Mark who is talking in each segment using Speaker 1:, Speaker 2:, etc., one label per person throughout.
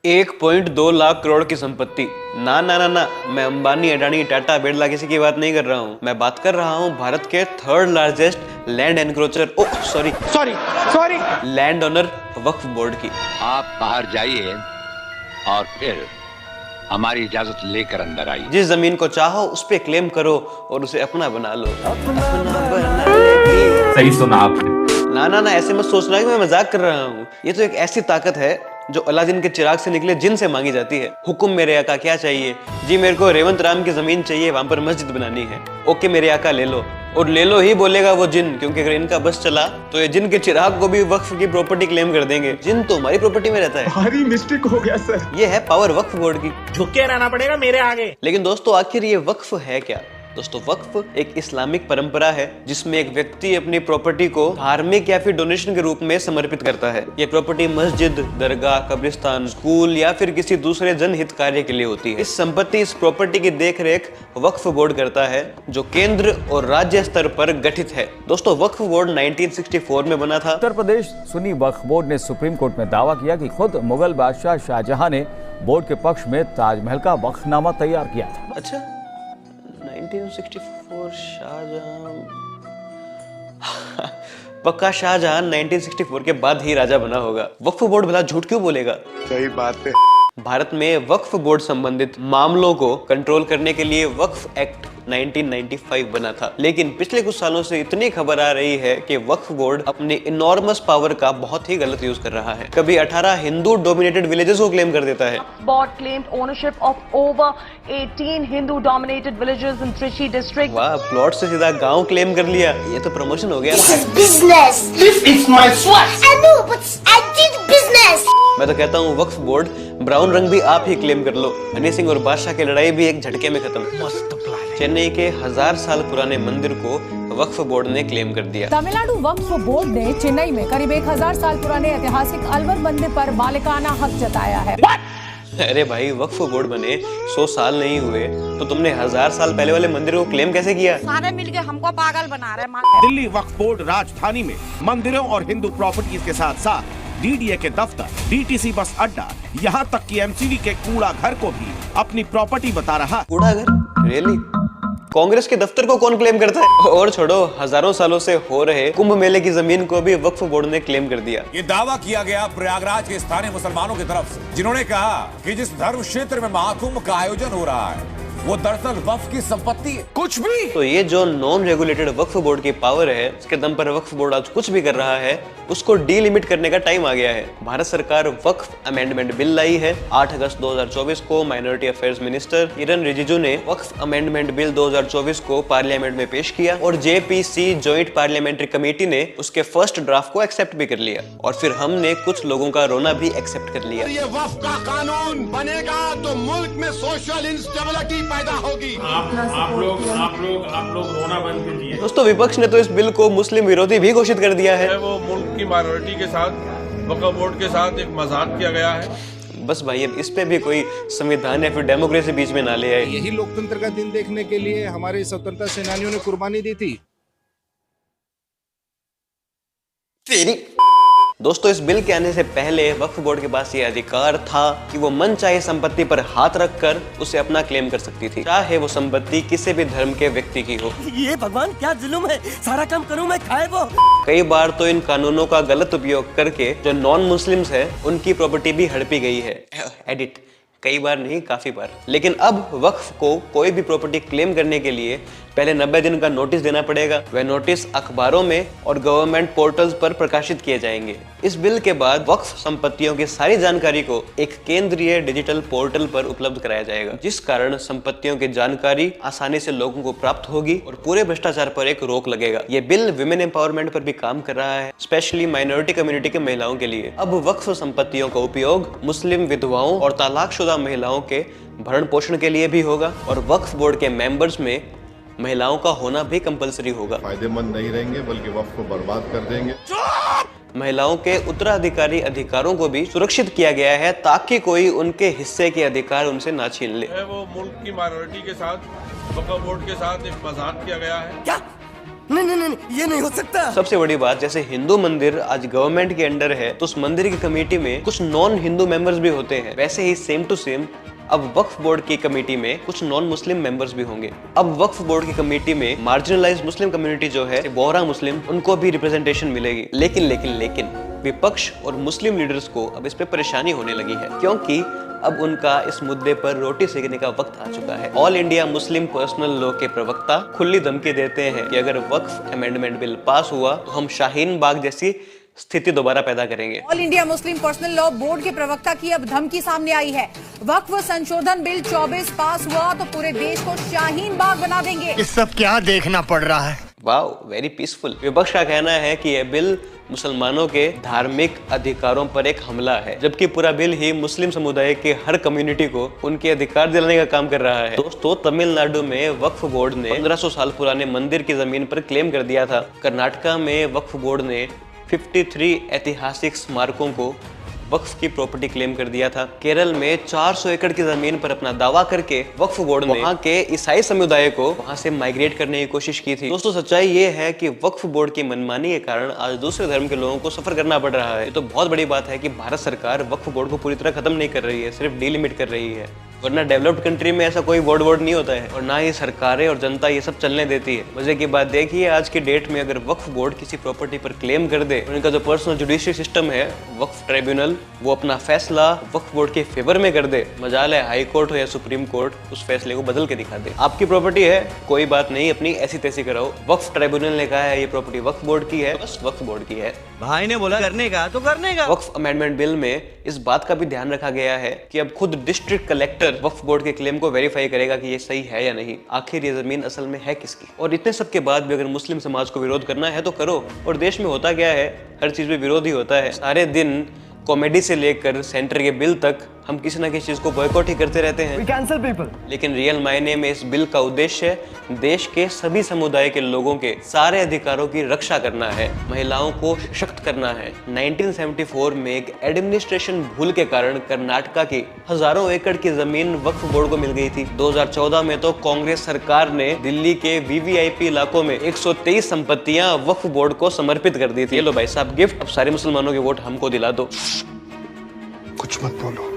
Speaker 1: 1.2 लाख करोड़ की संपत्ति। ना ना ना ना, मैं अंबानी, अडानी, टाटा, बिरला किसी की बात नहीं कर रहा हूँ। मैं बात कर रहा हूँ भारत के third largest land encroacher, sorry land owner वक्फ बोर्ड की।
Speaker 2: आप बाहर जाइए और फिर हमारी इजाजत लेकर अंदर आइए।
Speaker 1: जिस जमीन को चाहो उस पे क्लेम करो और उसे अपना बना लो।
Speaker 3: सही सुना आपने।
Speaker 1: ना ना ना, ऐसे मत सोचना कि मैं मजाक कर रहा हूँ। ये तो एक ऐसी ताकत है जो अलादीन के चिराग से निकले जिन से मांगी जाती है। हुक्म मेरे आका, क्या चाहिए जी? मेरे को रेवंत राम की जमीन चाहिए, वहां पर मस्जिद बनानी है। ओके मेरे आका, ले लो। और ले लो ही बोलेगा वो जिन, क्योंकि अगर इनका बस चला तो ये जिन के चिराग को भी वक्फ की प्रॉपर्टी क्लेम कर देंगे। जिन तो हमारी प्रॉपर्टी में रहता है।
Speaker 4: भारी मिस्टेक हो गया सर।
Speaker 1: ये है पावर वक्फ बोर्ड की।
Speaker 5: झुके रहना पड़ेगा मेरे आगे।
Speaker 1: लेकिन दोस्तों, आखिर ये वक्फ है क्या? दोस्तों, वक्फ एक इस्लामिक परंपरा है जिसमें एक व्यक्ति अपनी प्रॉपर्टी को धार्मिक या फिर डोनेशन के रूप में समर्पित करता है। ये प्रॉपर्टी मस्जिद, दरगाह, कब्रिस्तान, स्कूल या फिर किसी दूसरे जनहित कार्य के लिए होती है। इस संपत्ति, इस प्रॉपर्टी की देखरेख वक्फ बोर्ड करता है, जो केंद्र और राज्य स्तर पर गठित है। दोस्तों, वक्फ बोर्ड 1964 में बना था।
Speaker 3: उत्तर प्रदेश सुन्नी वक्फ बोर्ड ने सुप्रीम कोर्ट में दावा किया कि खुद मुगल बादशाह शाहजहां ने बोर्ड के पक्ष में ताजमहल का वक्फनामा तैयार किया था।
Speaker 1: अच्छा, 1964 शाहजहां पक्का शाहजहां 1964 के बाद ही राजा बना होगा। वक्फ बोर्ड भला झूठ क्यों बोलेगा?
Speaker 4: सही बात है।
Speaker 1: भारत में वक्फ बोर्ड संबंधित मामलों को कंट्रोल करने के लिए वक्फ एक्ट 1995 बना था। लेकिन पिछले कुछ सालों से इतनी खबर आ रही है कि वक्फ बोर्ड अपने इनॉर्मस पावर का बहुत ही गलत यूज कर रहा है। कभी 18 हिंदू डोमिनेटेड विलेजेस को क्लेम कर देता है।
Speaker 6: Board claimed ownership of over 18 Hindu-dominated villages in Trichy district.
Speaker 1: वाह, प्लॉट से सीधा गांव क्लेम कर लिया। ये तो प्रमोशन हो गया।
Speaker 7: This is business. This is my sweat. I know, but I did business.
Speaker 1: मैं तो कहता हूँ वक्फ बोर्ड, ब्राउन रंग भी आप ही क्लेम कर लो। हनी सिंह और बादशाह की लड़ाई भी एक झटके में खत्म। चेन्नई के 1000 साल पुराने मंदिर को वक्फ बोर्ड ने क्लेम कर दिया।
Speaker 8: तमिलनाडु वक्फ बोर्ड ने चेन्नई में करीब 1000 साल पुराने ऐतिहासिक अलवर मंदिर पर मालिकाना हक जताया है।
Speaker 1: अरे भाई, वक्फ बोर्ड बने 100 साल नहीं हुए तो तुमने 1000 साल पहले वाले मंदिर को क्लेम कैसे किया?
Speaker 6: सारे मिलके हमको पागल बना रहे।
Speaker 5: दिल्ली वक्फ बोर्ड राजधानी में मंदिरों और हिंदू प्रॉपर्टीज के साथ साथ डीडीए के दफ्तर, डीटीसी बस अड्डा, यहाँ तक कि एमसीडी के कूड़ा घर को भी अपनी प्रॉपर्टी बता रहा।
Speaker 1: कूड़ा घर? रियली? कांग्रेस के दफ्तर को कौन क्लेम करता है? और छोड़ो, हजारों सालों से हो रहे कुंभ मेले की जमीन को भी वक्फ बोर्ड ने क्लेम कर दिया।
Speaker 9: ये दावा किया गया प्रयागराज के स्थानीय मुसलमानों की तरफ से, जिन्होंने कहा कि जिस धर्म क्षेत्र में महाकुंभ का आयोजन हो रहा है वो दरअसल वक्फ की संपत्ति है। कुछ भी
Speaker 1: तो ये जो नॉन रेगुलेटेड वक्फ बोर्ड की पावर है, इसके दम पर वक्फ बोर्ड आज कुछ भी कर रहा है, उसको डीलिमिट करने का टाइम आ गया है। भारत सरकार वक्फ अमेंडमेंट बिल लाई है। 8 अगस्त 2024 को माइनॉरिटी अफेयर्स मिनिस्टर किरण रिजिजू ने वक्फ अमेंडमेंट बिल 2024 को पार्लियामेंट में पेश किया और जेपीसी जॉइंट पार्लियामेंट्री कमेटी ने उसके फर्स्ट ड्राफ्ट को एक्सेप्ट भी कर लिया। और फिर हमने कुछ लोगों का रोना भी एक्सेप्ट कर लिया।
Speaker 9: ये वक्फ का कानून बनेगा तो मुल्क में सोशल इंस्टेबिलिटी पैदा होगी।
Speaker 5: आप लोग रोना बंद कीजिए।
Speaker 1: दोस्तों, विपक्ष ने तो इस बिल को मुस्लिम विरोधी भी घोषित कर दिया है।
Speaker 10: वो मुल्क की माइनॉरिटी के साथ, वक्फ बोर्ड के साथ एक मजाक किया गया है।
Speaker 1: बस भाई, अब इस पे भी कोई संविधान या फिर डेमोक्रेसी बीच में ना ले आए।
Speaker 4: यही लोकतंत्र का दिन देखने के लिए हमारे स्वतंत्रता सेनानियों ने कुर्बानी दी थी।
Speaker 1: दोस्तों, इस बिल के आने से पहले वक्फ बोर्ड के पास ये अधिकार था कि वो मनचाहे संपत्ति पर हाथ रखकर उसे अपना क्लेम कर सकती थी, चाहे वो संपत्ति किसी भी धर्म के व्यक्ति की हो।
Speaker 5: ये भगवान क्या जुल्म है, सारा काम करूं मैं, खाए वो।
Speaker 1: कई बार तो इन कानूनों का गलत उपयोग करके जो नॉन मुस्लिम्स है उनकी प्रॉपर्टी भी हड़पी गई है। एडिट, कई बार नहीं, काफी बार। लेकिन अब वक्फ को कोई भी प्रॉपर्टी क्लेम करने के लिए पहले 90 दिन का नोटिस देना पड़ेगा। वह नोटिस अखबारों में और गवर्नमेंट पोर्टल्स पर प्रकाशित किए जाएंगे। इस बिल के बाद वक्फ संपत्तियों की सारी जानकारी को एक केंद्रीय डिजिटल पोर्टल पर उपलब्ध कराया जाएगा, जिस कारण संपत्तियों की जानकारी आसानी से लोगों को प्राप्त होगी और पूरे भ्रष्टाचार पर एक रोक लगेगा। ये बिल विमेन एम्पावरमेंट पर भी काम कर रहा है, स्पेशली माइनॉरिटी कम्युनिटी के महिलाओं के लिए। अब वक्फ संपत्तियों का उपयोग मुस्लिम विधवाओं और तलाकशुदा महिलाओं के भरण पोषण के लिए भी होगा और वक्फ बोर्ड के मेंबर्स में महिलाओं का होना भी कंपलसरी होगा।
Speaker 11: फायदेमंद नहीं रहेंगे बल्कि वक्फ को बर्बाद कर देंगे।
Speaker 1: महिलाओं के उत्तराधिकारी अधिकारों को भी सुरक्षित किया गया है ताकि कोई उनके हिस्से के अधिकार उनसे ना छीन ले।
Speaker 10: वो मुल्क की माइनॉरिटी के साथ, वक्फ बोर्ड के साथ एक मजाक किया गया है।
Speaker 5: क्या
Speaker 7: नहीं, ये नहीं हो सकता।
Speaker 1: सबसे बड़ी बात, जैसे हिंदू मंदिर आज गवर्नमेंट के अंडर है तो उस मंदिर की कमेटी में कुछ नॉन हिंदू मेंबर्स भी होते हैं। वैसे ही सेम टू सेम अब वक्फ बोर्ड की कमेटी में कुछ नॉन मुस्लिम मेंबर्स भी होंगे। अब वक्फ बोर्ड की कमेटी में मार्जिनलाइज्ड मुस्लिम कम्युनिटी जो है, बोहरा मुस्लिम, उनको भी रिप्रेजेंटेशन मिलेगी। लेकिन विपक्ष और मुस्लिम लीडर्स को अब इस पे परेशानी होने लगी है, क्योंकि अब उनका इस मुद्दे पर रोटी सेकने का वक्त आ चुका है। All India Muslim personal law के प्रवक्ता खुली धमकी देते हैं कि अगर वक्फ अमेंडमेंट बिल पास हुआ तो हम शाहीन बाग जैसी स्थिति दोबारा पैदा करेंगे।
Speaker 8: All India Muslim personal law board के प्रवक्ता की अब धमकी सामने आई है। वक्फ संशोधन बिल 24 पास हुआ तो पूरे देश को शाहीन बाग बना देंगे।
Speaker 7: ये सब क्या देखना पड़ रहा है?
Speaker 1: Wow, very peaceful. विपक्ष का कहना है कि यह बिल मुसलमानों के धार्मिक अधिकारों पर एक हमला है, जबकि पूरा बिल ही मुस्लिम समुदाय के हर कम्युनिटी को उनके अधिकार दिलाने का काम कर रहा है। दोस्तों, तमिलनाडु में वक्फ बोर्ड ने 1500 साल पुराने मंदिर की जमीन पर क्लेम कर दिया था। कर्नाटका में वक्फ बोर्ड ने 53 ऐतिहासिक स्मारकों को वक्फ की प्रॉपर्टी क्लेम कर दिया था। केरल में 400 एकड़ की जमीन पर अपना दावा करके वक्फ बोर्ड ने वहां के ईसाई समुदाय को वहां से माइग्रेट करने की कोशिश की थी। दोस्तों, सच्चाई ये है कि वक्फ बोर्ड की मनमानी के कारण आज दूसरे धर्म के लोगों को सफर करना पड़ रहा है। ये तो बहुत बड़ी बात है कि भारत सरकार वक्फ बोर्ड को पूरी तरह खत्म नहीं कर रही है, सिर्फ डिलिमिट कर रही है। वरना डेवलप्ड कंट्री में ऐसा कोई बोर्ड नहीं होता है, और ना ही सरकारें और जनता ये सब चलने देती है। मजे की बात देखिए, आज की डेट में अगर वक्फ बोर्ड किसी प्रॉपर्टी पर क्लेम कर दे, उनका जो पर्सनल जुडिशियल सिस्टम है, वक्फ ट्रिब्यूनल, वो अपना फैसला वक्फ बोर्ड के फेवर में कर दे, मजाल है हाई कोर्ट हो या सुप्रीम कोर्ट उस फैसले को बदल के दिखा दे। आपकी प्रॉपर्टी है, कोई बात नहीं, अपनी ऐसी तैसी कराओ। वक्फ ट्रिब्यूनल ने कहा है ये प्रॉपर्टी वक्फ बोर्ड की है, बस वक्फ बोर्ड की है।
Speaker 12: भाई ने बोला करने का तो करने का।
Speaker 1: वक्फ अमेंडमेंट बिल में इस बात का भी ध्यान रखा गया है कि अब खुद डिस्ट्रिक्ट कलेक्टर वक्फ बोर्ड के क्लेम को वेरीफाई करेगा कि ये सही है या नहीं, आखिर ये जमीन असल में है किसकी। और इतने सब के बाद भी अगर मुस्लिम समाज को विरोध करना है तो करो। और देश में होता क्या है, हर चीज में विरोध ही होता है। सारे दिन कॉमेडी से लेकर सेंटर के बिल तक हम किसी ना किसी चीज को बॉयकॉट ही करते रहते हैं।
Speaker 12: We cancel people.
Speaker 1: लेकिन रियल मायने में इस बिल का उद्देश्य देश के सभी समुदाय के लोगों के सारे अधिकारों की रक्षा करना है, महिलाओं को सशक्त करना है। 1974 में एक एडमिनिस्ट्रेशन भूल के कारण कर्नाटका की हजारों एकड़ की जमीन वक्फ बोर्ड को मिल गई थी। 2014 में तो कांग्रेस सरकार ने दिल्ली के वीवीआईपी इलाकों में 123 संपत्तियां वक्फ बोर्ड को समर्पित कर दी थी। ये लो भाई साहब गिफ्ट, अब सारे मुसलमानों के वोट हमको दिला दो।
Speaker 4: कुछ मत बोलो,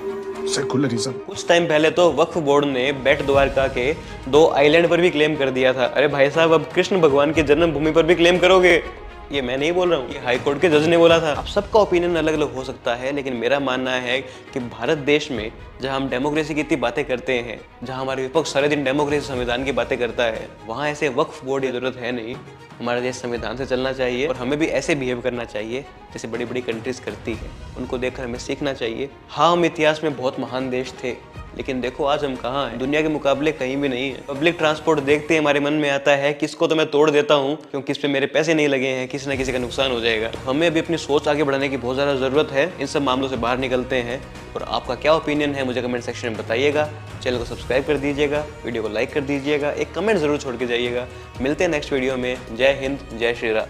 Speaker 4: सेकुलरिज्म।
Speaker 1: कुछ टाइम पहले तो वक्फ बोर्ड ने बेट द्वारका के 2 आइलैंड पर भी क्लेम कर दिया था। अरे भाई साहब, अब कृष्ण भगवान की जन्मभूमि पर भी क्लेम करोगे? ये मैं नहीं बोल रहा हूँ, ये हाई कोर्ट के जज ने बोला था। अब सबका ओपिनियन अलग अलग हो सकता है, लेकिन मेरा मानना है कि भारत देश में जहाँ हम डेमोक्रेसी की इतनी बातें करते हैं, जहाँ हमारे विपक्ष सारे दिन डेमोक्रेसी संविधान की बातें करता है, वहाँ ऐसे वक्फ बोर्ड की जरूरत है नहीं। हमारा देश संविधान से चलना चाहिए और हमें भी ऐसे बिहेव करना चाहिए जैसे बड़ी बड़ी कंट्रीज करती है। उनको देखकर हमें सीखना चाहिए। हाँ, हम इतिहास में बहुत महान देश थे, लेकिन देखो आज हम कहाँ हैं, दुनिया के मुकाबले कहीं भी नहीं है। पब्लिक ट्रांसपोर्ट देखते ही हमारे मन में आता है कि इसको तो मैं तोड़ देता हूँ क्योंकि इस पे मेरे पैसे नहीं लगे हैं, किसी ना किसी का नुकसान हो जाएगा। तो हमें अभी अपनी सोच आगे बढ़ाने की बहुत ज़्यादा ज़रूरत है। इन सब मामलों से बाहर निकलते हैं। और आपका क्या ओपिनियन है मुझे कमेंट सेक्शन में बताइएगा। चैनल को सब्सक्राइब कर दीजिएगा, वीडियो को लाइक कर दीजिएगा, एक कमेंट जरूर छोड़ के जाइएगा। मिलते हैं नेक्स्ट वीडियो में। जय हिंद, जय श्री राम।